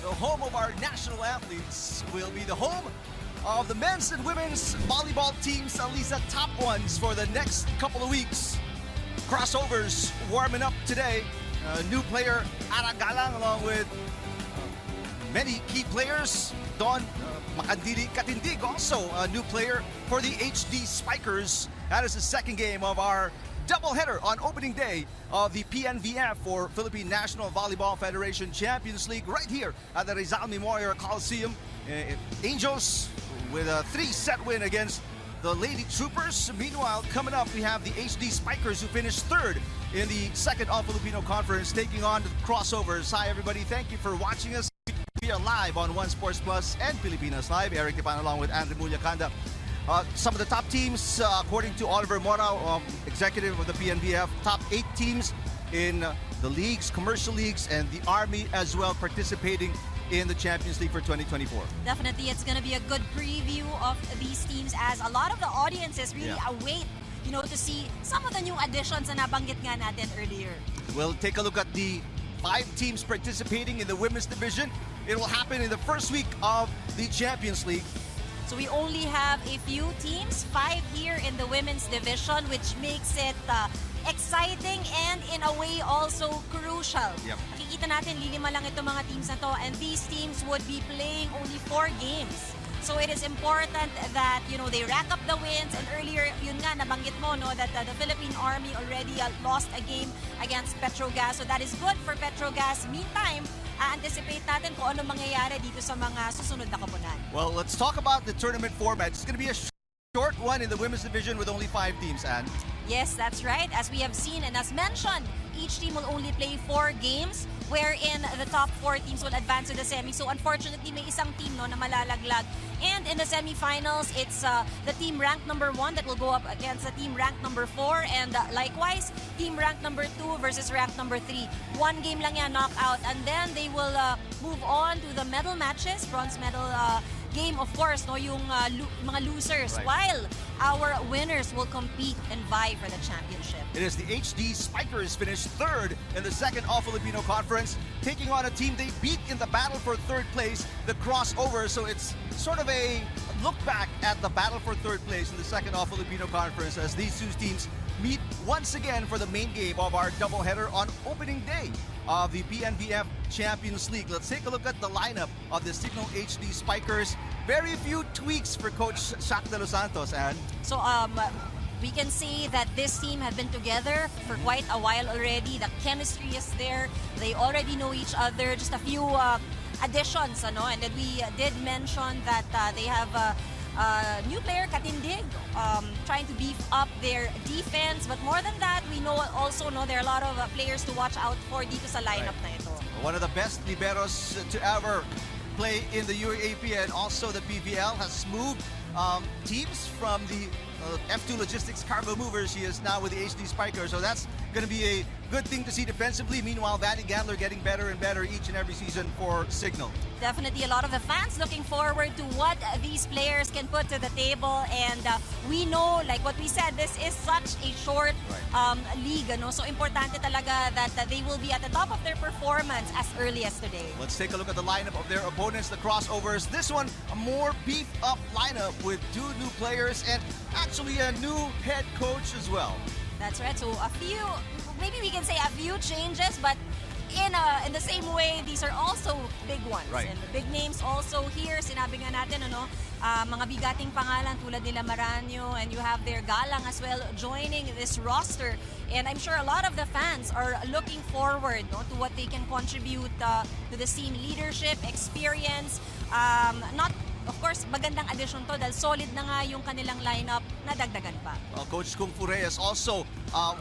the home of our national athletes, will be the home of the men's and women's volleyball teams, at least the top ones for the next couple of weeks. Crossovers warming up today. New player Aragalang along with many key players. Don Makandili Katindig, also a new player for the HD Spikers. That is the second game of our doubleheader on opening day of the PNVF for Philippine National Volleyball Federation Champions League right here at the Rizal Memorial Coliseum. Angels with a 3-set win against the Lady Troopers. Meanwhile, coming up, we have the HD Spikers who finished third in the second All-Filipino Conference, taking on the Crossovers. Hi, everybody. Thank you for watching us. We are live on One Sports Plus and Pilipinas Live. Eric Tipan along with Andre Mulyakanda. Some of the top teams, according to Oliver Mora, executive of the PNBF, top 8 teams in the leagues, commercial leagues, and the Army as well participating in the Champions League for 2024. Definitely, it's going to be a good preview of these teams as a lot of the audiences really await, to see some of the new additions na nabanggit nga natin earlier. We'll take a look at the 5 teams participating in the women's division. It will happen in the first week of the Champions League. So we only have a few teams, 5 here in the women's division, which makes it exciting and in a way also crucial. Yep. Nakikita natin, lilima lang itong mga teams na to, and these teams would be playing only 4 games. So it is important that, they rack up the wins. And earlier, yun nga, nabanggit mo, that the Philippine Army already lost a game against Petrogas. So that is good for Petrogas. Meantime, anticipate natin kung ano mangyayari dito sa mga susunod na koponan. Well, let's talk about the tournament format. It's going to be a short one in the women's division with only 5 teams, Anne. Yes, that's right. As we have seen and as mentioned, each team will only play 4 games, wherein the top 4 teams will advance to the semi. So unfortunately, may isang team na malalaglag. And in the semifinals, it's the team ranked number 1 that will go up against the team ranked number 4. And likewise, team ranked number 2 versus ranked number 3. 1 game lang yan, knockout. And then they will move on to the medal matches, bronze medal game, of course, yung mga losers, right, while our winners will compete and vie for the championship. It is the HD Spikers finished third in the second All-Filipino Conference, taking on a team they beat in the battle for third place, the Crossovers. So it's sort of a look back at the battle for third place in the second All-Filipino Conference as these 2 teams meet once again for the main game of our doubleheader on opening day of the PNVF Champions League. Let's take a look at the lineup of the Signal HD Spikers. Very few tweaks for Coach Shaq de los Santos, and so we can see that this team have been together for quite a while already. The chemistry is there. They already know each other. Just a few additions, and then we did mention that they have new player Katindig trying to beef up their defense. But more than that, we also know there are a lot of players to watch out for dito sa lineup na ito. One of the best liberos to ever play in the UAAP and also the PVL has moved teams from the F2 Logistics Cargo Movers. He is now with the HD Spikers, so that's going to be a good thing to see defensively. Meanwhile, Vanny Gandler getting better and better each and every season for Signal. Definitely a lot of the fans looking forward to what these players can put to the table, and we know, like what we said, this is such a short league, so importante talaga that they will be at the top of their performance as early as today. Let's take a look at the lineup of their opponents, the Crossovers. This one, a more beefed up lineup with 2 new players and actually a new head coach as well. That's right. So a few, maybe we can say a few changes, but in the same way, these are also big ones. Right. And the big names also here, sinabi nga natin, mga bigating pangalan tulad nila Maranyo, and you have their Galang as well joining this roster. And I'm sure a lot of the fans are looking forward to what they can contribute to the scene, leadership, experience, not. Of course, magandang addition to dahil solid na nga yung kanilang lineup na dagdagan pa. Well, Coach Kung Fu Reyes also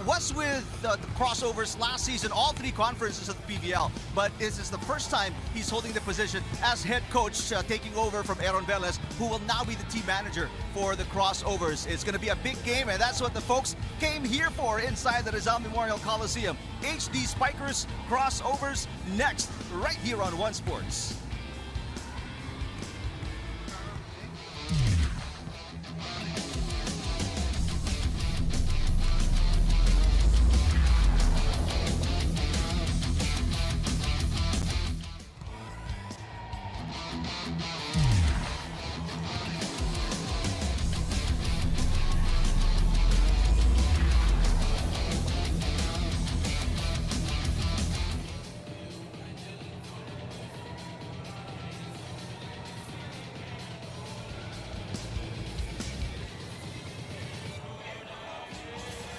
was with the Crossovers last season, all 3 conferences of the PVL. But this is the first time he's holding the position as head coach, taking over from Aaron Velez, who will now be the team manager for the Crossovers. It's going to be a big game, and that's what the folks came here for inside the Rizal Memorial Coliseum. HD Spikers, Crossovers, next, right here on One Sports.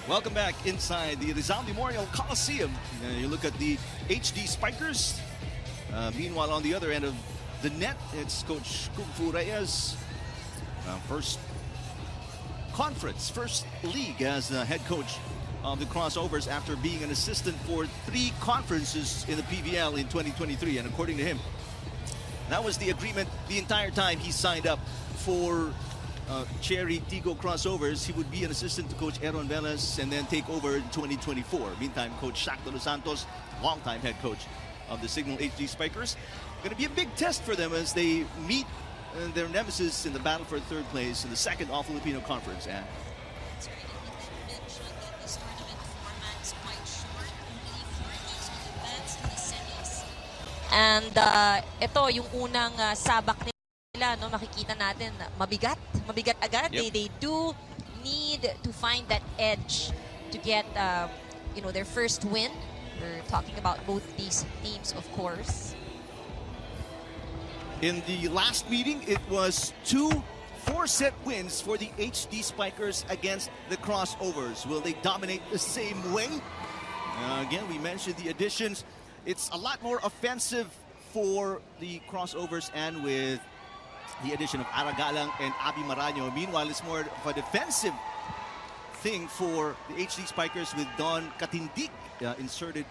Welcome back inside the Rizal Memorial Coliseum. You look at the HD Spikers. Meanwhile, on the other end of the net, it's Coach Kung Fu Reyes. First conference, first league as the head coach of the Crossovers after being an assistant for 3 conferences in the PVL in 2023. And according to him, that was the agreement the entire time he signed up for Cherry Tigo Crossovers. He would be an assistant to Coach Aaron Velas and then take over in 2024. Meantime, Coach Shaq Dos Santos, longtime head coach of the Signal HD Spikers, going to be a big test for them as they meet their nemesis in the battle for 3rd place in the 2nd All-Filipino Conference. And That's right. And you mentioned that this tournament format is quite short. Only 4 days will advance to the semis. And ito, yung unang sabak nila, no, makikita natin, mabigat agad. Yep. They do need to find that edge to get their first win. We're talking about both these teams, of course. in the last meeting, it was 2 4-set wins for the HD Spikers against the Crossovers. Will they dominate the same way? Again, we mentioned the additions. It's a lot more offensive for the Crossovers, and with the addition of Aragalang and Abi Maraño. Meanwhile, it's more of a defensive thing for the HD Spikers with Don Katindik inserted.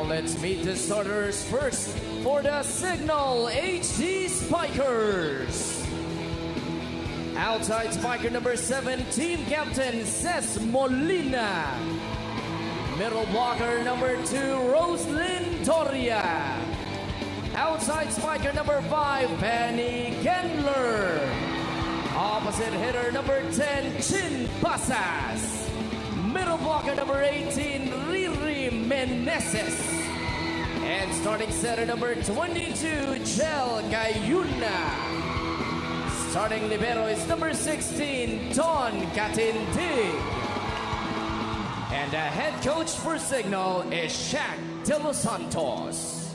Let's meet the starters first for the Signal HD Spikers. Outside spiker number 7, team captain Ces Molina. Middle blocker number 2, Roslyn Toria. Outside spiker number 5, Penny Gendler. Opposite hitter number 10, Chin Pasas. Middle blocker number 18, Riri Meneses. And starting setter number 22, Chel Gayuna. Starting libero is number 16, Don Katindig. And the head coach for Signal is Shaq De Los Santos.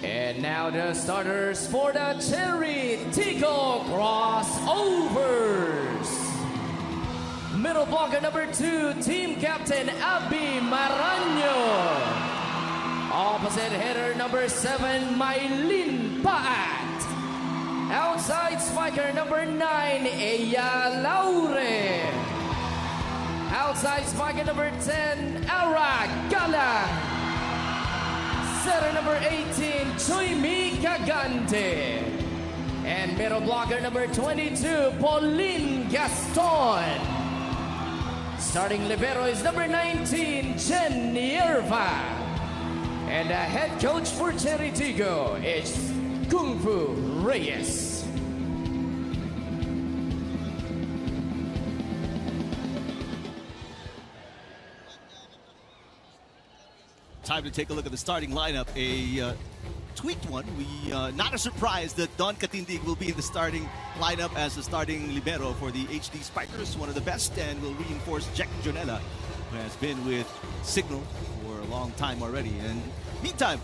And now the starters for the Cherry Tico Crossovers. Middle blocker number 2, team captain Abi Maraño. Opposite hitter number 7, Maylin Paat. Outside spiker number 9, Eya Laure. Outside spiker number 10, Ara Galang. Setter number 18, Choymi Cagante. And middle blocker number 22, Pauline Gaston. Starting libero is number 19, Jen Yerva. And the head coach for Cherry Tigo is Kung Fu Reyes. time to take a look at the starting lineup. A tweaked one. Not a surprise that Don Katindig will be in the starting lineup as the starting libero for the HD Spikers, one of the best, and will reinforce Jack Jonella, who has been with Signal for a long time already. And meantime,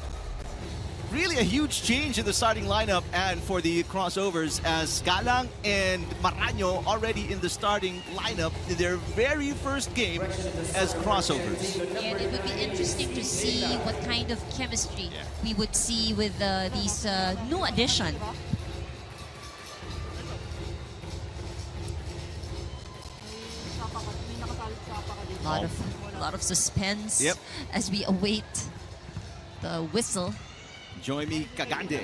really a huge change in the starting lineup and for the crossovers, as Galang and Maraño already in the starting lineup in their very first game as crossovers. And it would be interesting to see what kind of chemistry we would see with these new addition. A lot of suspense as we await the whistle. Joimi Kagande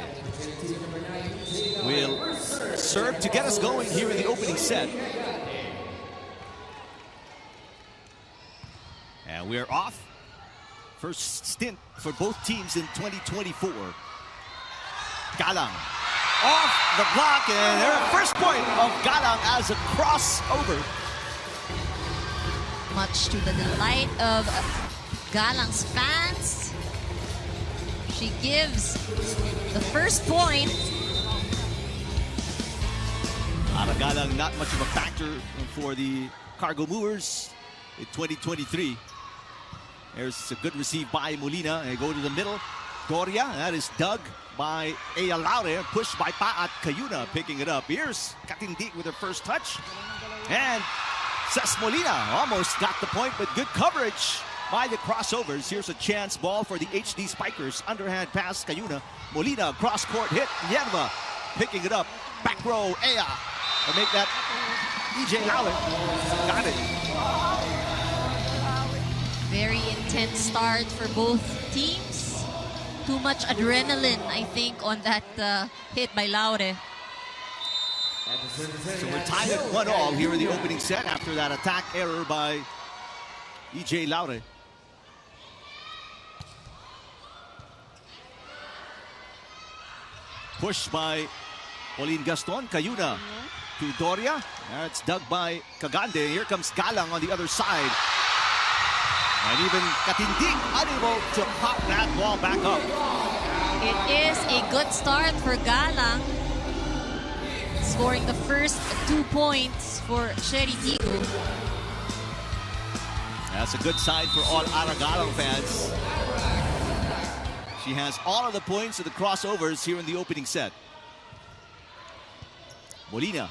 will serve to get us going here in the opening set. And we're off. First stint for both teams in 2024. Galang off the block, and their first point of Galang as a crossover. Much to the delight of Galang's fans, she gives the first point. Galang not much of a factor for the cargo movers in 2023. There's a good receive by Molina. They go to the middle. Doria, that is dug by Ayalaure, pushed by Paat Cayuna, picking it up. Here's Katindig with her first touch. And Cesc Molina almost got the point, but good coverage by the crossovers. Here's a chance ball for the HD Spikers. Underhand pass, Cayuna. Molina, cross court hit. Yerva picking it up. Back row, Aya. To make that EJ Lauer. Got it. Very intense start for both teams. Too much adrenaline, I think, on that hit by Laure. So we're tied at 1-1 here in the opening set after that attack error by EJ Lauer. Pushed by Pauline Gaston. Cayuna to Doria. That's dug by Kagande. Here comes Galang on the other side. And even Katindig unable to pop that ball back up. It is a good start for Galang, scoring the first 2 points for Sherry Tigo. That's a good sign for all Aragalang fans. She has all of the points of the crossovers here in the opening set. Molina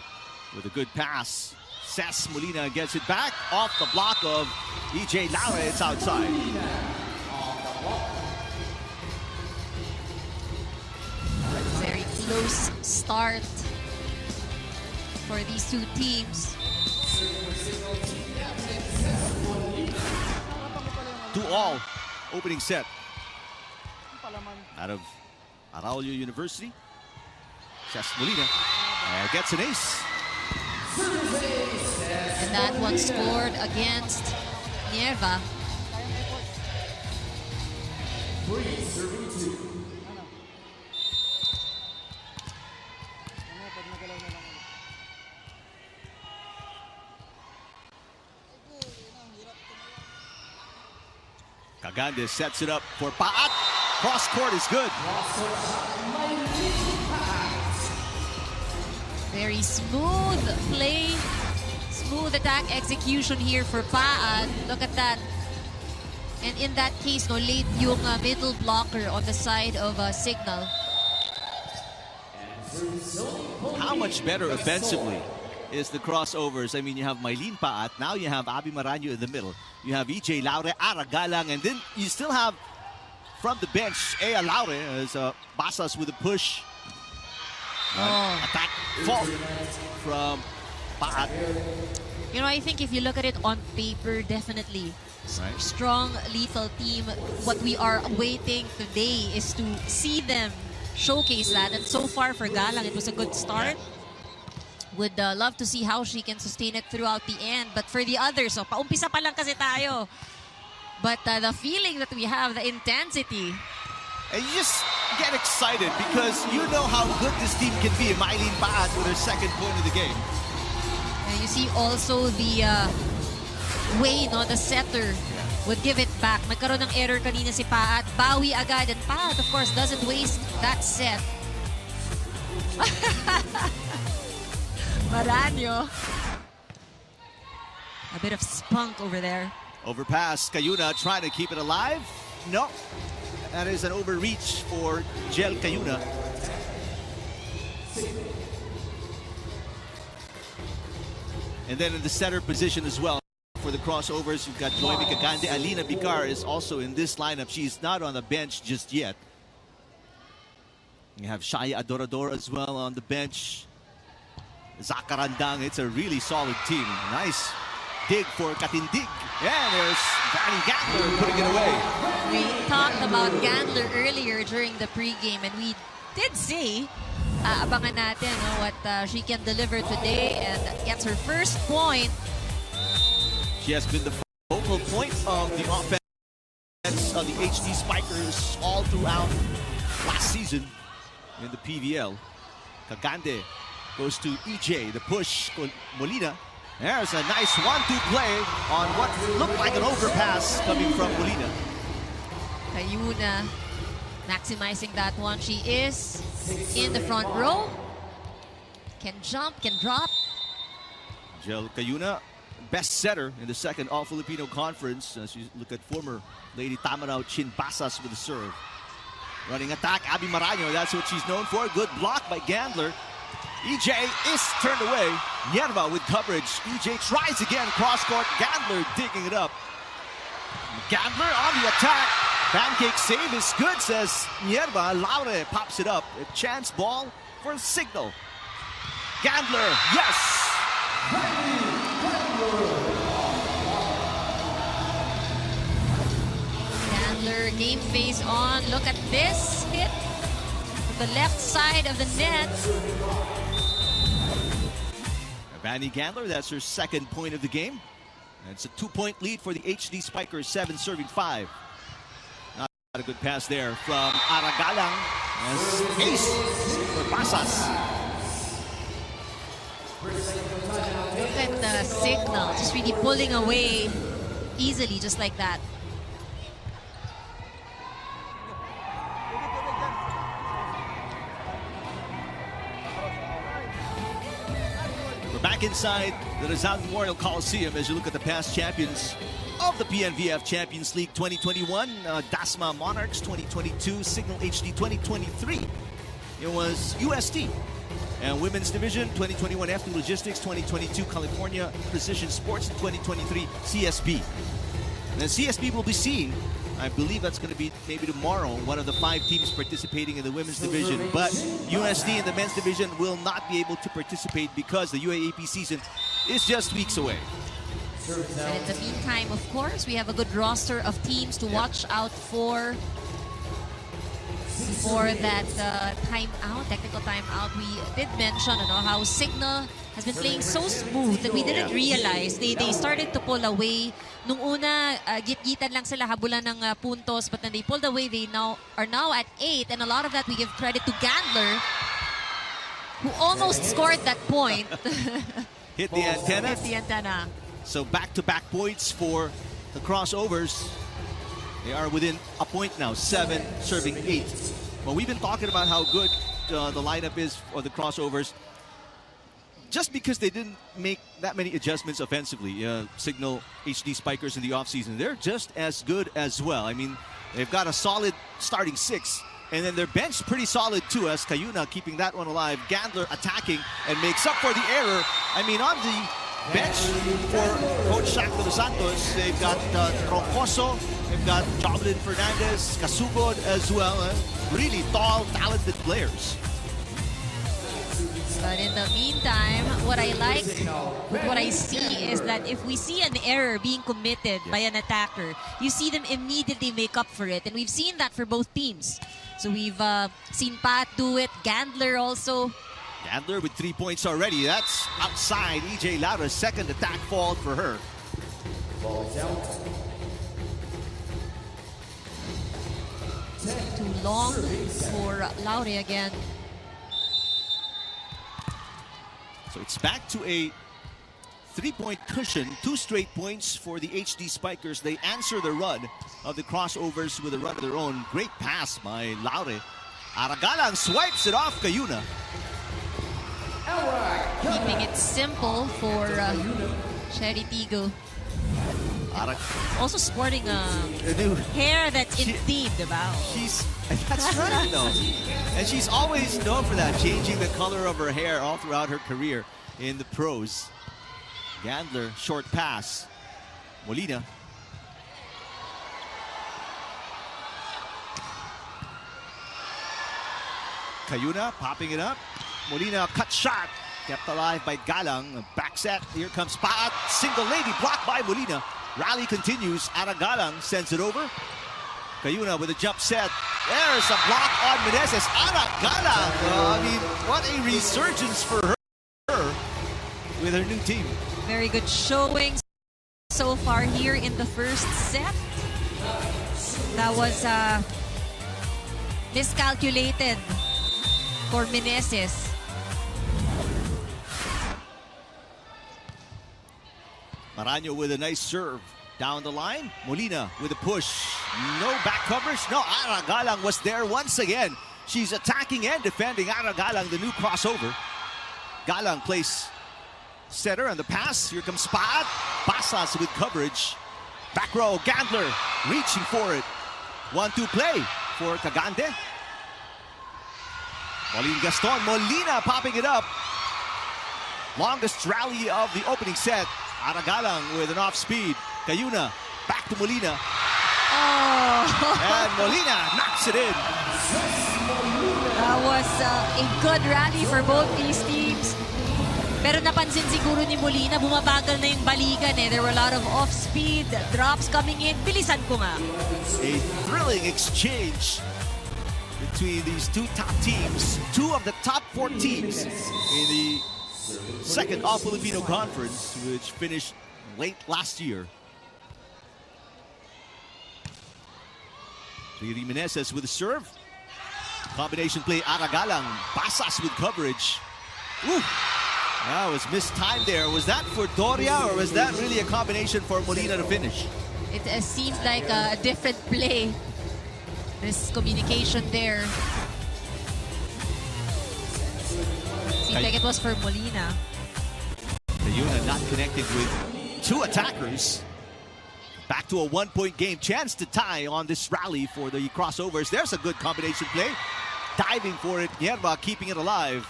with a good pass. Cesc Molina gets it back off the block of EJ Lauer. It's outside. Very close start for these two teams. 2-2 opening set. Out of Araujo University. Cesc Molina gets an ace. And that one scored against Nierva. Kagande sets it up for Paat. Cross court is good. Very smooth play, smooth attack execution here for Paat. Look at that. And in that case, no, late yung middle blocker on the side of Signal. How much better offensively is the crossovers? I mean, you have Maylene Paat, now you have Abby Maraño in the middle. You have EJ Lauer, Aragalang, and then you still have from the bench, Aya Lauer as Basas with a push. Attack fault from Paat. You know, I think if you look at it on paper, definitely strong, lethal team. What we are awaiting today is to see them showcase that. And so far for Galang, it was a good start. Would love to see how she can sustain it throughout the end. But for the others, so paumpisa pa lang kasi tayo. But the feeling that we have, the intensity. And you just get excited because you know how good this team can be. Maylene Paat with her second point of the game. And you see also the way, no, the setter would give it back. Nagkaroon ng error kanina si Paat. Bawi agad. And Paat, of course, doesn't waste that set. Maranyo. A bit of spunk over there. Overpass, Cayuna trying to keep it alive. No, that is an overreach for Jel Cayuna. And then in the center position as well for the crossovers, you've got Joymi Cagande. Alina Bicar is also in this lineup. She's not on the bench just yet. You have Shaya Adorador as well on the bench. Zakarandang, it's a really solid team. Nice dig for Katindig. And there's Danny Gandler putting it away. We talked about Gandler earlier during the pregame, and we did say, abangan natin what she can deliver today, and gets her first point. She has been the focal point of the offense of the HD Spikers all throughout last season in the PVL. Cagande goes to EJ, the push, Molina. There's a nice 1-2 play on what looked like an overpass coming from Molina. Cayuna maximizing that one. She is in the front row. Can jump, can drop. Jel Cayuna, best setter in the second All-Filipino Conference. As you look at former Lady Tamarao Chinbasas with the serve. Running attack, Abby Maranyo, that's what she's known for. Good block by Gandler. EJ is turned away. Nierva with coverage. EJ tries again, cross-court. Gandler digging it up. Gandler on the attack. Pancake save is good, says Nierva. Laure pops it up. A chance ball for Signal. Gandler, yes! Gandler, game face on. Look at this hit to the left side of the net. Vanny Gandler, that's her second point of the game. And it's a 2-point lead for the HD Spikers, 7 serving 5. Not a good pass there from Aragalang as ace for Pasas. Look at the Signal, just really pulling away easily, just like that. Back inside the Rizal Memorial Coliseum as you look at the past champions of the PNVF Champions League 2021, Dasma Monarchs 2022, Signal HD 2023. It was UST. And Women's Division 2021, F2 Logistics 2022, California Precision Sports 2023, CSB. And then CSB will be seeing, I believe that's going to be maybe tomorrow, one of the 5 teams participating in the women's division. But USD in the men's division will not be able to participate because the UAAP season is just weeks away. And in the meantime, of course, we have a good roster of teams to watch out for that timeout, technical timeout. We did mention how Signal has been playing so smooth that we didn't realize they started to pull away. Nung una, git-gitan lang sila, habulan ng puntos, but then they pulled away. They are now at 8, and a lot of that we give credit to Gandler, who almost scored that point. Hit the antenna. Hit the antenna. So back-to-back points for the crossovers. They are within a point now, 7 serving 8. Well, we've been talking about how good the lineup is for the crossovers. Just because they didn't make that many adjustments offensively, Signal HD Spikers in the offseason, they're just as good as well. I mean, they've got a solid starting 6, and then their bench pretty solid too, as Cayuna keeping that one alive. Gandler attacking and makes up for the error. I mean, on the bench for Coach Shaq de los Santos, they've got Troncoso, they've got Jovelyn Fernandez, Kasugod as well. Really tall, talented players. But in the meantime, what I like, what I see is that if we see an error being committed by an attacker, you see them immediately make up for it. And we've seen that for both teams. So we've seen Pat do it, Gandler also. Gandler with 3 points already. That's outside. EJ Laura's second attack fault for her. Too long for Laure again. So it's back to a 3-point cushion, 2 straight points for the HD Spikers. They answer the run of the crossovers with a run of their own. Great pass by Laure. Aragalang swipes it off Cayuna. Keeping it simple for Cherry Tigo. Also sporting hair that's in theme, diba? That's right, though. And she's always known for that, changing the color of her hair all throughout her career in the pros. Gandler, short pass. Molina. Cayuna popping it up. Molina, cut shot. Kept alive by Galang. Back set. Here comes Paat. Single lady blocked by Molina. Rally continues. Aragalang sends it over. Cayuna with a jump set. There's a block on Meneses. Aragalang. I mean, what a resurgence for her with her new team. Very good showing so far here in the first set. That was miscalculated for Meneses. Maraño with a nice serve. Down the line, Molina with a push. No back coverage. No, Aragalang was there once again. She's attacking and defending. Aragalang, the new crossover. Galang plays setter and the pass. Here comes Paat. Basas with coverage. Back row, Gandler reaching for it. 1-2 play for Cagante. Pauline Gaston, Molina popping it up. Longest rally of the opening set. Aragalang with an off-speed. Cayuna, back to Molina. And Molina knocks it in. That was a good rally for both these teams. Pero napansin siguro ni Molina, bumabagal na yung balikan eh. There were a lot of off-speed drops coming in. Bilisan ko nga. A thrilling exchange between these two top teams. 2 of the top 4 teams in the second All-Filipino Conference, which finished late last year. Meneses with a serve. Combination play, Aragalang. Basas with coverage. Ooh, that was mistimed there. Was that for Doria or was that really a combination for Molina to finish? It seems like a different play. This communication there. Seems like it was for Molina. Cayuna not connected with 2 attackers. Back to a 1-point game. Chance to tie on this rally for the crossovers. There's a good combination play. Diving for it. Nierva keeping it alive.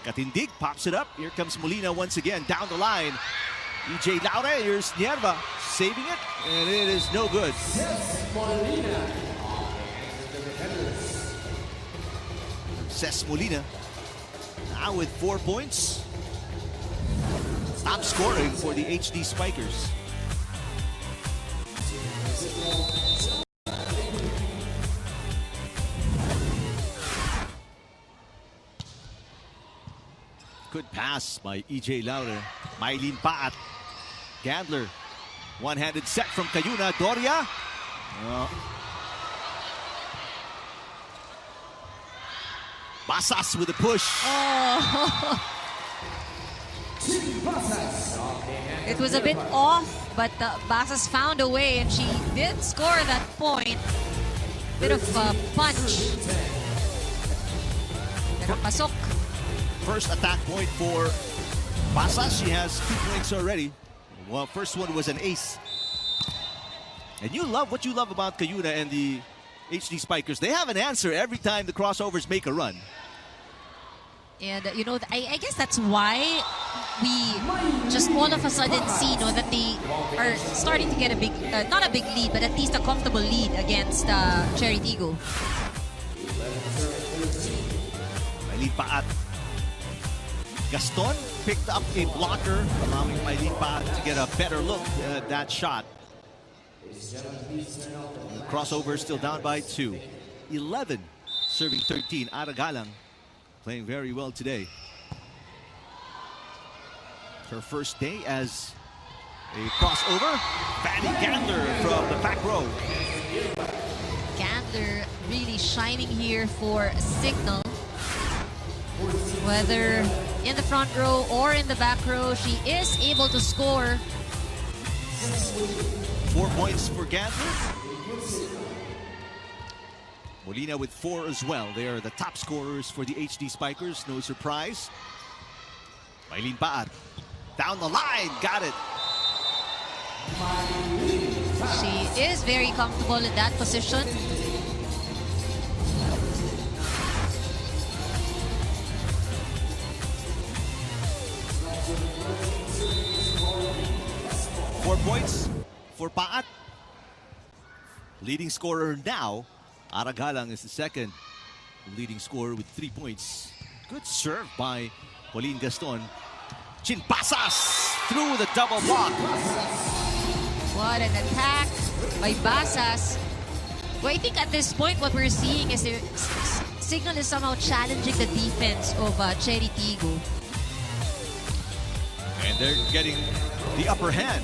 Katindig pops it up. Here comes Molina once again down the line. EJ Laure. Here's Nierva saving it. And it is no good. Ces Molina now with 4 points. Top scoring for the HD Spikers. Good pass by EJ Laure. Mylene Paat. Gandler. One-handed set from Cayuna. Doria. Basas with a push. It was a bit off, but Basas found a way and she did score that point. Bit of a punch. Pero pasok. First attack point for Basas. She has 2 points already. Well, first one was an ace. And you love what you love about Cayuna and the HD Spikers. They have an answer every time the crossovers make a run. And, you know, I guess that's why we just all of a sudden see, that they are starting to get a big, not a big lead, but at least a comfortable lead against Cherry Tigo. Mylene Paat. Gaston picked up a blocker, allowing Mylene Paat to get a better look at that shot. The crossover still down by 2. 11 serving 13. Aragalang playing very well today. Her first day as a crossover. Fanny Gandler from the back row. Gandler really shining here for Signal. Whether in the front row or in the back row, she is able to score. 4 points for Gantler. Molina with 4 as well. They are the top scorers for the HD Spikers. No surprise. Maylene Paat. Down the line. Got it. She is very comfortable in that position. Four points for Paat. Leading scorer now. Aragalang is the second leading scorer with 3 points. Good serve by Pauline Gaston. Chinpasas through the double block. What an attack by Basas. Well, I think at this point what we're seeing is Signal is somehow challenging the defense of Cherry Tigo. And they're getting the upper hand.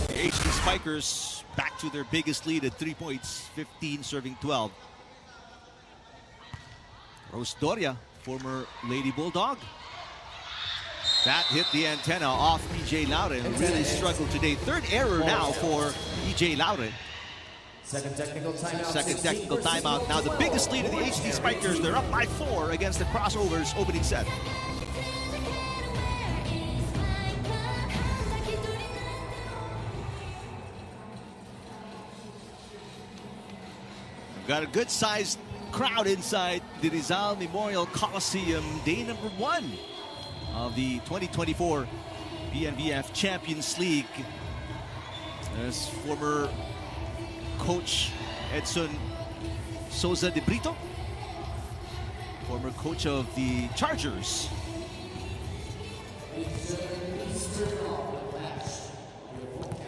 The HD Spikers back to their biggest lead at 3 points, 15 serving 12. Rose Doria, former Lady Bulldog. That hit the antenna off EJ Laure and really struggled today. Third error now for EJ Laure. Second technical timeout. Second technical timeout. Now the biggest lead of the HD Spikers. They're up by 4 against the Crossovers opening set. We've got a good-sized crowd inside the Rizal Memorial Coliseum, day number 1 of the 2024 BNBF Champions League. As former coach Edson Souza de Brito, former coach of the Chargers.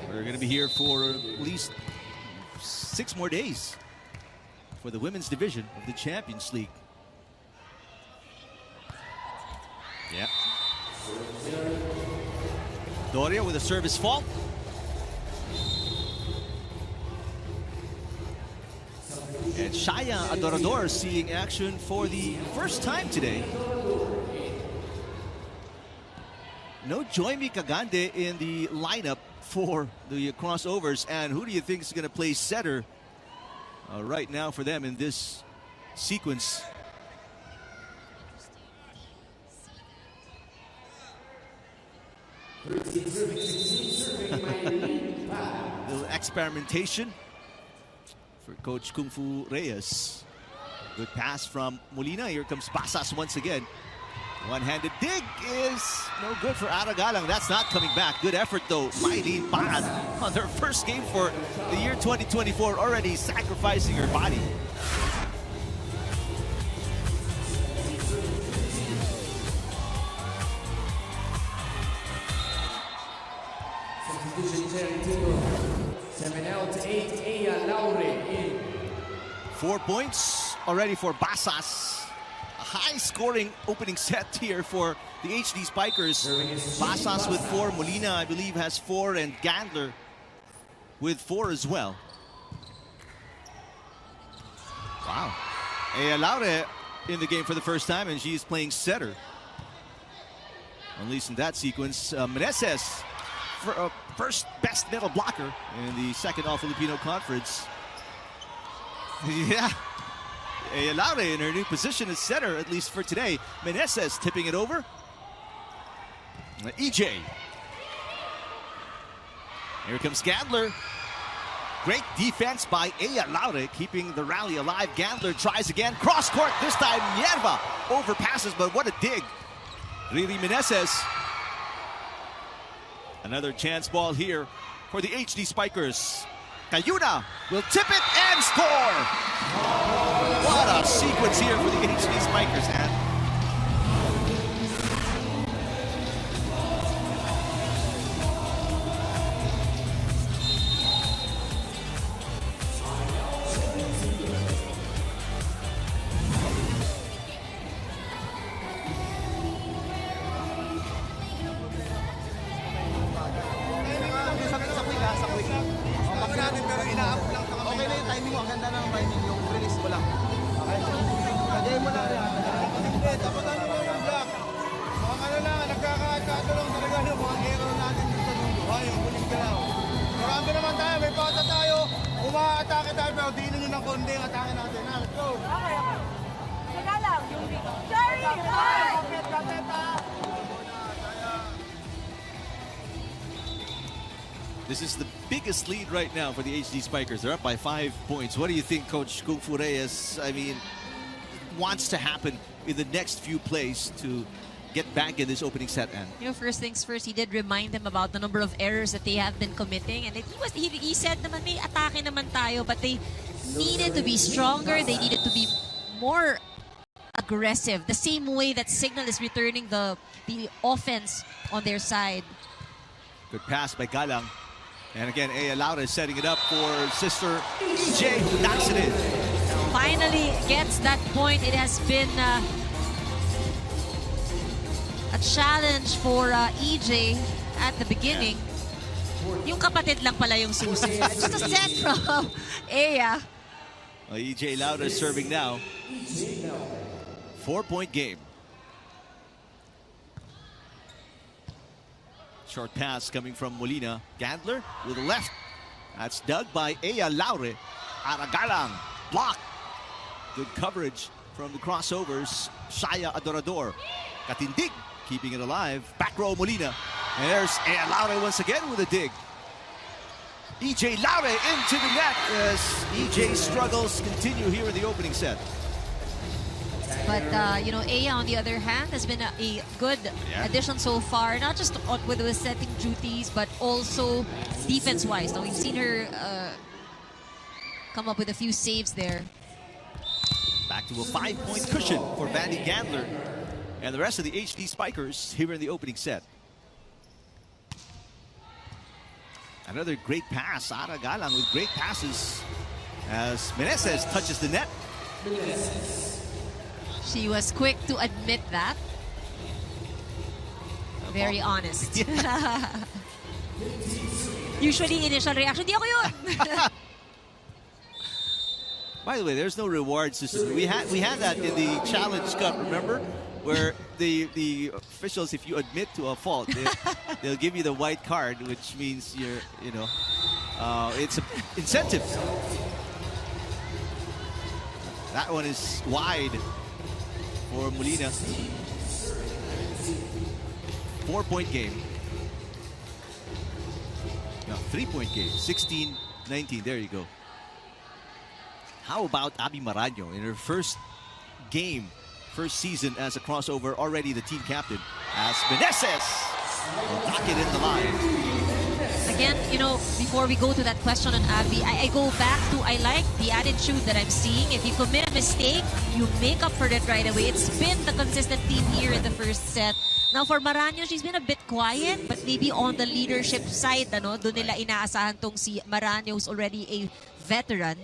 We're going to be here for at least 6 more days for the women's division of the Champions League. Yeah. Doria with a service fault. And Shaya Adorador seeing action for the first time today. No Joymi Kagande in the lineup for the Crossovers. And who do you think is going to play setter right now for them in this sequence? Little experimentation for Coach Kung Fu Reyes. Good pass from Molina. Here comes Pasas once again. One-handed dig is no good for Aragalang. That's not coming back. Good effort though. Maylene Paat on their first game for the year 2024, already sacrificing her body. Seven out, 8, Aya Laure in. 4 points already for Basas. A high-scoring opening set here for the HD Spikers. Basas with 4, Molina, I believe, has 4, and Gandler with 4 as well. Wow. Aya Laure in the game for the first time, and she's playing setter. At least in that sequence. Meneses, for, first best middle blocker in the second All-Filipino Conference. Yeah. Aya Laure in her new position as setter, at least for today. Meneses tipping it over. EJ. Here comes Gandler. Great defense by Aya Laure, keeping the rally alive. Gandler tries again. Cross court, this time Mierva overpasses, but what a dig. Riri Meneses. Another chance ball here for the HD Spikers. Cayuna will tip it and score! What a sequence here for the HD Spikers, man. Okay na yung timing mo. Ang ganda ng timing. Yung release mo lang. Okay? Lagay mo lang yan. atake tayo, pero diinin nyo ng konti ang atake natin. Ha, let's go! Okay, okay. Teka lang, yung Jerry! Kapit, kapit, ha! This is the biggest lead right now for the HD Spikers. They're up by 5 points. What do you think, Coach Kung Fu Reyes, wants to happen in the next few plays to get back in this opening set? And First things first, he did remind them about the number of errors that they have been committing. And he said naman, may atake naman tayo, but they needed to be stronger. They needed to be more aggressive. The same way that Signal is returning the offense on their side. good pass by Galang. And again, Aya Laura is setting it up for sister EJ, who knocks it in. Finally gets that point. It has been a challenge for EJ at the beginning. Yung kapatid lang pala yung susi. Just a set from Aya. EJ Laura is serving now. 4-point game. Short pass coming from Molina. Gandler with the left. That's dug by Aya Laure. Aragalang block. Good coverage from the crossovers. Shaya Adorador. Katindig keeping it alive. Back row Molina. And there's Aya Laure once again with a dig. EJ Laure into the net as EJ struggles continue here in the opening set. But, Aya, on the other hand, has been a good addition so far. Not just with the setting duties, but also defense-wise. Now, we've seen her come up with a few saves there. Back to a 5-point cushion for Vandy Gandler and the rest of the HD Spikers here in the opening set. Another great pass. Ara Galang with great passes as Meneses touches the net. She was quick to admit that. Very honest. Usually, initial reaction, di ako yun. By the way, there's no reward system. We had that in the Challenge Cup, remember? Where the officials, if you admit to a fault, they'll give you the white card, which means it's an incentive. That one is wide for Molina. 4-point game. No, 3-point game. 16-19. There you go. How about Abby Maraño in her first game, first season as a crossover, already the team captain, as Meneses will knock it in the line. Again, before we go to that question on Abby, I go back to, I like the attitude that I'm seeing. If you commit a mistake, you make up for it right away. It's been the consistent theme here in the first set. Now for Maraño, she's been a bit quiet, but maybe on the leadership side, doon nila inaasahan tong si Maraño, who's already a veteran.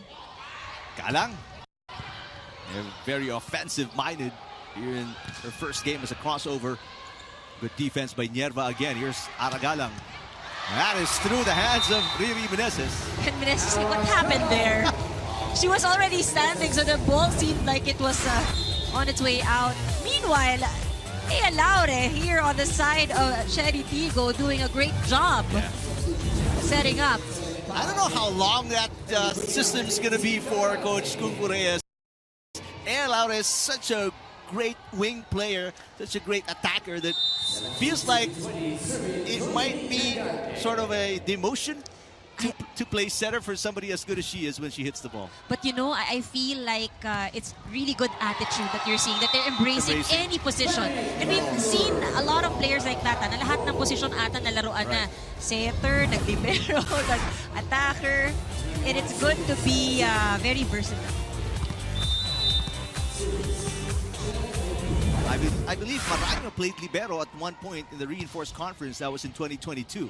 Galang, very offensive-minded here in her first game as a crossover. Good defense by Nierva again. Here's Aragalang. That is through the hands of Riri Meneses. And Meneses, what happened there? She was already standing, so the ball seemed like it was on its way out. Meanwhile, Aya Laure here on the side of Sherry Tigo doing a great job setting up. I don't know how long that system is going to be for Coach Kung Fu Reyes. Aya Laure is such a great wing player, such a great attacker that feels like it might be sort of a demotion to play center for somebody as good as she is when she hits the ball. But I feel like it's really good attitude that you're seeing, that they're embracing any position. And we've seen a lot of players like that, na lahat ng position ata nalaruan na. Setter, nag-libero, nag-attacker. And it's good to be very versatile. I believe Maraño played libero at one point in the reinforced conference. That was in 2022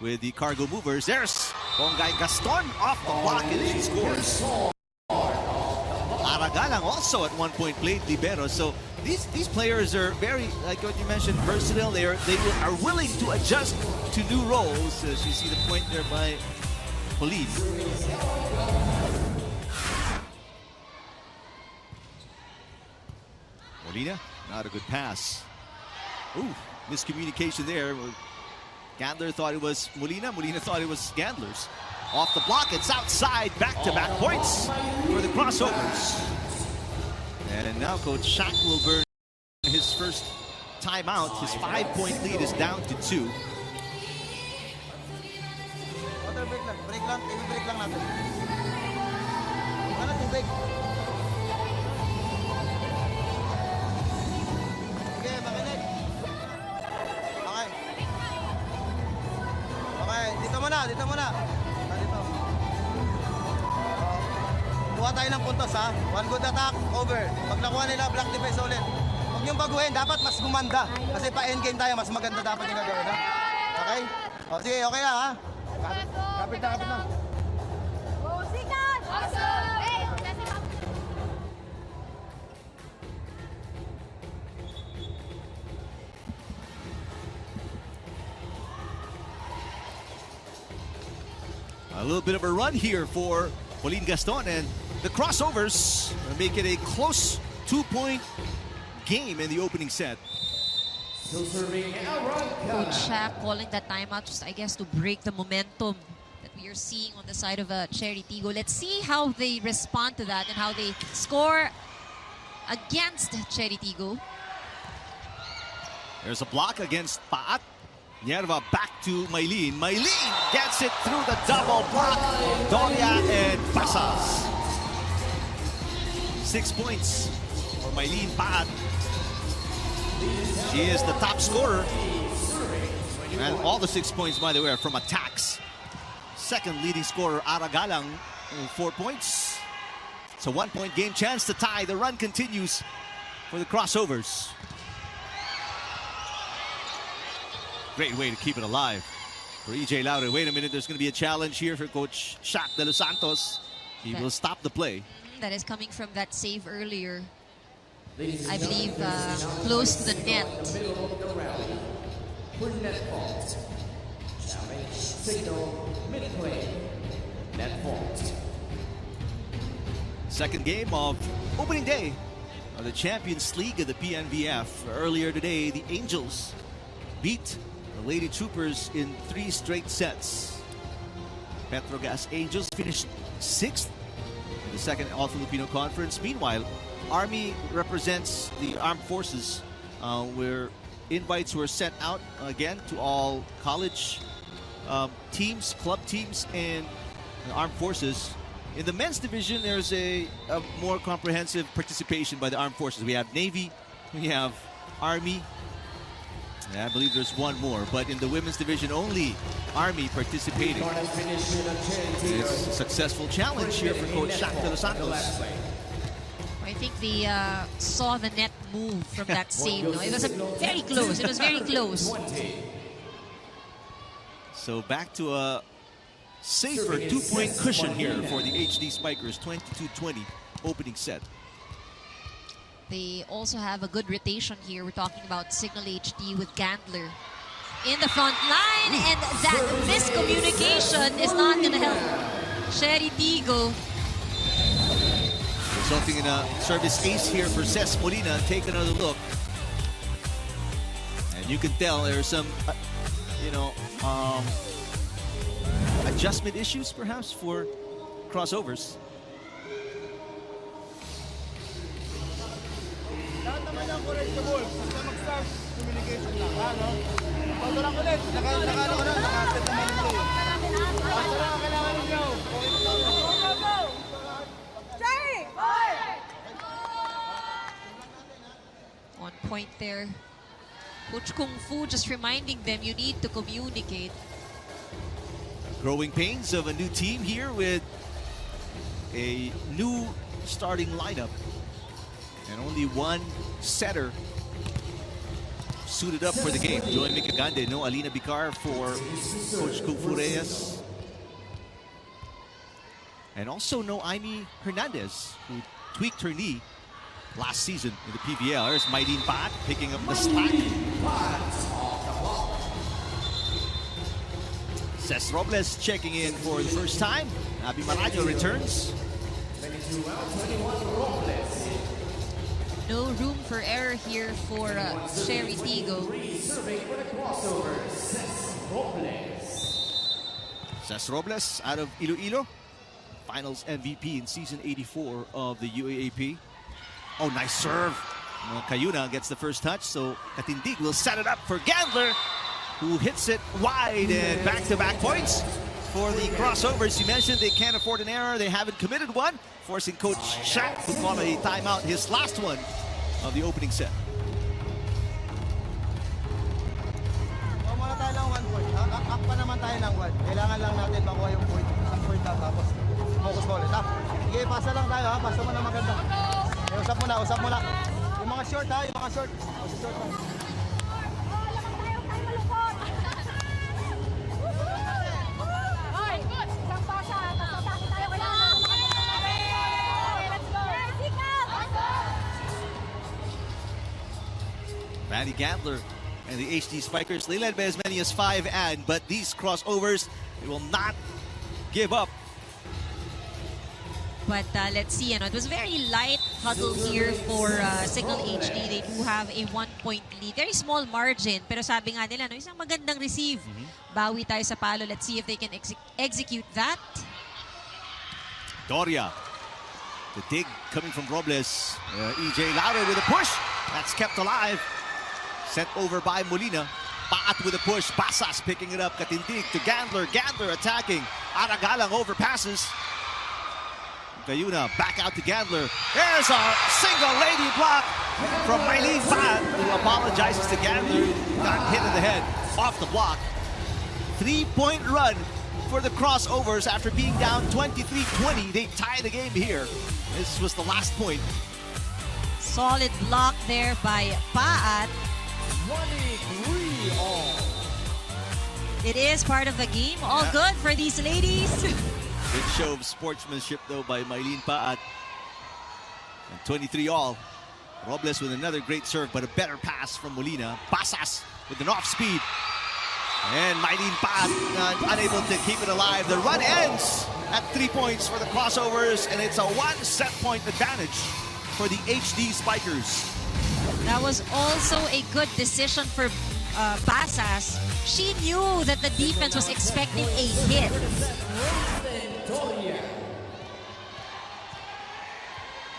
with the Cargo Movers. There's Bongay Gaston off the block and she scores. Aragalang also at one point played libero. So these players are very, like what you mentioned, versatile. They are willing to adjust to new roles. As you see the point there by Pauline. Molina, not a good pass. Ooh, miscommunication there. Gandler thought it was Molina. Molina thought it was Gandler's. Off the block, it's outside. Back-to-back points for the crossovers. And now Coach Shaq will burn his first timeout. His 5-point lead is down to 2. Water break lang. Break lang. Break lang natin. Ano tubig? Sige, makinig. Okay. Okay, dito muna. Dito. Kuha tayo ng puntos ha. One good attack, over. Pag nakuha nila, black defense ulit. Huwag niyong baguhin, dapat mas gumanda. Kasi pa endgame tayo, mas maganda dapat yung gagawin ha. Okay? O sige, okay na ha. Kapit na. A little bit of a run here for Pauline Gaston, and the crossovers make it a close 2-point game in the opening set. Coach Shaq calling that timeout just, I guess, to break the momentum that we are seeing on the side of Cherry Tigo. Let's see how they respond to that and how they score against Cherry Tigo. There's a block against Paat. Yerva back to Maylene. Maylene gets it through the double block. Doria and Pasas. 6 points for Maylene Paat. She is the top scorer. And all the 6 points, by the way, are from attacks. Second leading scorer, Aragalang, 4 points. It's a 1-point game, chance to tie. The run continues for the crossovers. Great way to keep it alive for EJ Laure. Wait a minute, there's going to be a challenge here for Coach Shaq de los Santos. He will stop the play. That is coming from that save earlier. I believe close to the net. Second game of opening day of the Champions League of the PNBF. Earlier today, the Angels beat the Lady Troopers in 3 straight sets. Petrogas Angels finished 6th in the second All-Filipino Conference. Meanwhile, Army represents the armed forces, where invites were sent out again to all college teams, club teams, and armed forces. In the men's division, there's a more comprehensive participation by the armed forces. We have Navy, we have Army, and I believe there's one more. But in the women's division, only Army participating. It's a successful challenge here for Coach Shaq de los Santos. I think they saw the net move from that save. No? It was very close. It was very close. So back to a safer 2-point cushion here for the HD Spikers. 22-20 opening set. They also have a good rotation here. We're talking about Signal HD with Gandler in the front line, and that miscommunication is not going to help Cherry Tigo. Resulting in a service ace here for Ces Molina. Take another look. And you can tell there's some, adjustment issues perhaps for crossovers. Lahat naman ang correctable. Basta mag-start, communication lang. Ano? Pag lang ulit, naka-set naman nito. Basta lang ang kailangan ninyo. On point there. Coach Kung Fu just reminding them you need to communicate. Growing pains of a new team here with a new starting lineup. And only one setter suited up for the game. Joey Micagande, no Alina Bicar for Coach Kung Fu Reyes. And also no Amy Hernandez, who tweaked her knee last season in the PBL. There's Maylene Paat picking up the slack. Ces Robles checking in for the first time. Abby Maraño returns. No room for error here for Cherry Tigo. Cesc Robles out of Iloilo. Finals MVP in season 84 of the UAAP. Oh, nice serve. Cayuna gets the first touch, so Katindig will set it up for Gandler, who hits it wide, and back-to-back points for the crossovers. You mentioned they can't afford an error. They haven't committed one, forcing Coach Shaq to call a timeout, his last one of the opening set. Muna tayo lang 1 point. Up pa naman tayo ng 1. Kailangan lang natin makuha yung point. Isang point lang, tapos focus mo ulit. Ha? Sige, pasa lang tayo ha. Pasa mo na maganda. Okay, usap mo na. Yung mga short ha, yung mga short. Short lang. Vanny Gandler and the HD Spikers, they led by as many as 5 but these crossovers, they will not give up. But let's see, it was very light huddle here for Signal HD. They do have a 1-point lead. Very small margin, pero sabi nga nila, isang magandang receive. Bawi tayo sa palo. Let's see if they can execute that. Doria, the dig coming from Robles. EJ Louder with a push. That's kept alive. Sent over by Molina. Paat with a push. Basas picking it up. Katindig to Gandler. Gandler attacking. Aragalang overpasses. Cayuna back out to Gandler. There's a single lady block from Mylene Paat, who apologizes to Gandler. Got hit in the head off the block. 3-point run for the crossovers after being down 23-20. They tie the game here. This was the last point. Solid block there by Paat. 23 all. It is part of the game. All good for these ladies. Good show of sportsmanship though by Mylene Paat. And 23 all. Robles with another great serve, but a better pass from Molina. Basas with an off speed. And Mylene Paat unable to keep it alive. The run ends at 3 points for the crossovers, and it's a 1 set point advantage for the HD Spikers. That was also a good decision for Basas. She knew that the defense was expecting a hit.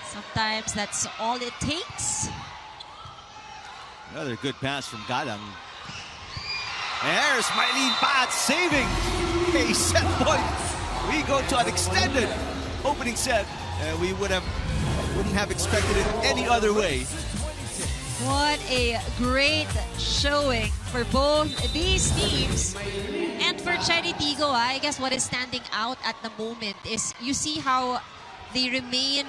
Sometimes that's all it takes. Another good pass from Galang. There's Mylene Paat saving a set point. We go to an extended opening set, and we wouldn't have expected it any other way. What a great showing for both these teams. And for Charitigo, I guess what is standing out at the moment is you see how they remain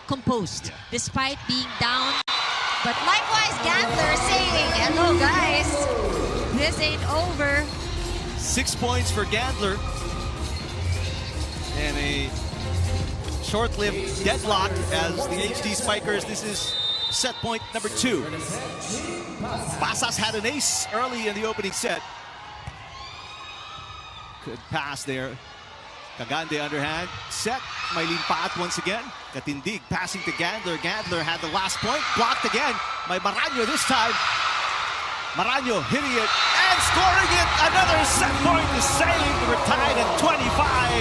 composed despite being down. But likewise, Gandler saying, hello guys, this ain't over. 6 points for Gandler. And a short-lived deadlock as the HD Spikers. This is set point number 2. Basas had an ace early in the opening set. Good pass there. Cagande underhand. Set. Mylene Paat once again. Katindig passing to Gandler. Gandler had the last point. Blocked again by Maranyo this time. Maranyo hitting it and scoring it. Another set point to save. We're tied at 25.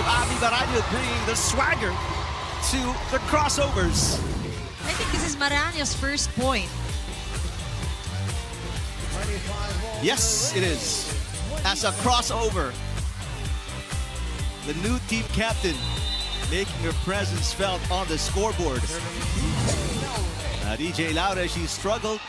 Ami Maranyo bringing the swagger to the crossovers. I think this is Maranyo's first point. Yes, it is. As a crossover, the new team captain making her presence felt on the scoreboard. DJ Laura, she struggled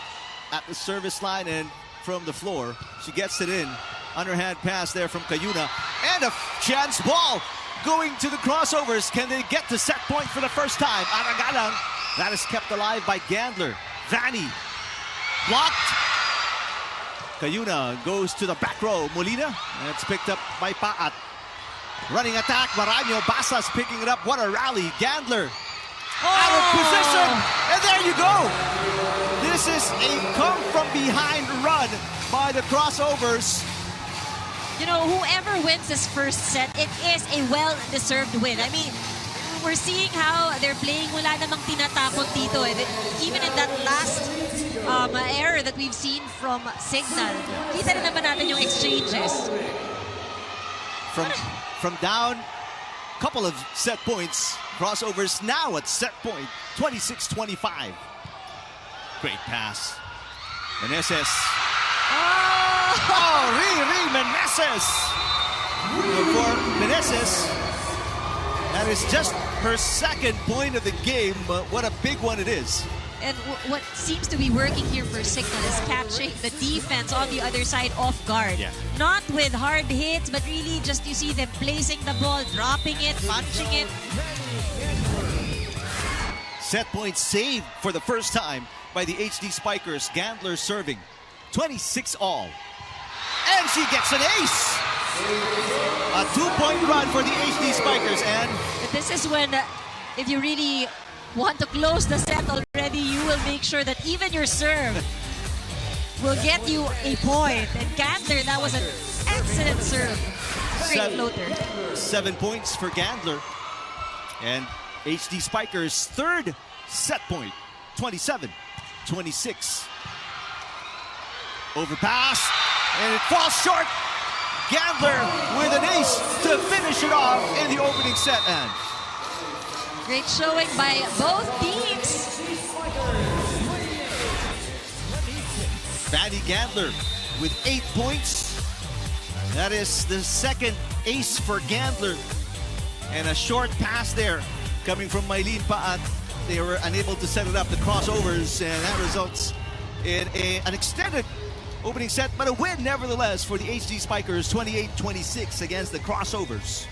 at the service line and from the floor. She gets it in. Underhand pass there from Cayuna. And a chance ball going to the crossovers. Can they get to set point for the first time? Aragalang. That is kept alive by Gandler. Vanny blocked. Cayuna goes to the back row. Molina. And it's picked up by Paat. Running attack. Maranyo. Basas picking it up. What a rally. Gandler out of position. And there you go. This is a come from behind run by the crossovers. You know, whoever wins this first set, it is a well-deserved win. I mean, we're seeing how they're playing. Wala namang tinatapon dito. Even in that last error that we've seen from Signal, kita rin naman natin yung exchanges. from down, couple of set points, crossovers now at set point, 26-25. Great pass. Meneses. Oh, Riri Meneses. For Meneses, that is just her second point of the game, but what a big one it is. And what seems to be working here for Signal is catching the defense on the other side off guard. Yeah. Not with hard hits, but really just you see them placing the ball, dropping it, punching it. Set point saved for the first time by the HD Spikers. Gandler serving. 26-all. And she gets an ace! A 2-point run for the HD Spikers. And But this is when, if you really want to close the set already, you will make sure that even your serve will get you a point. And Gandler, that was an excellent serve. Great floater. 7 points for Gandler. And HD Spikers' third set point. 27-26. Overpass. And it falls short. Gandler with an ace to finish it off in the opening set. And Great showing by both teams. Vanny Gandler with 8 points. That is the second ace for Gandler. And a short pass there coming from Mylene Paat. They were unable to set it up, the crossovers, and that results in an extended opening set, but a win nevertheless for the HD Spikers, 28-26 against the crossovers.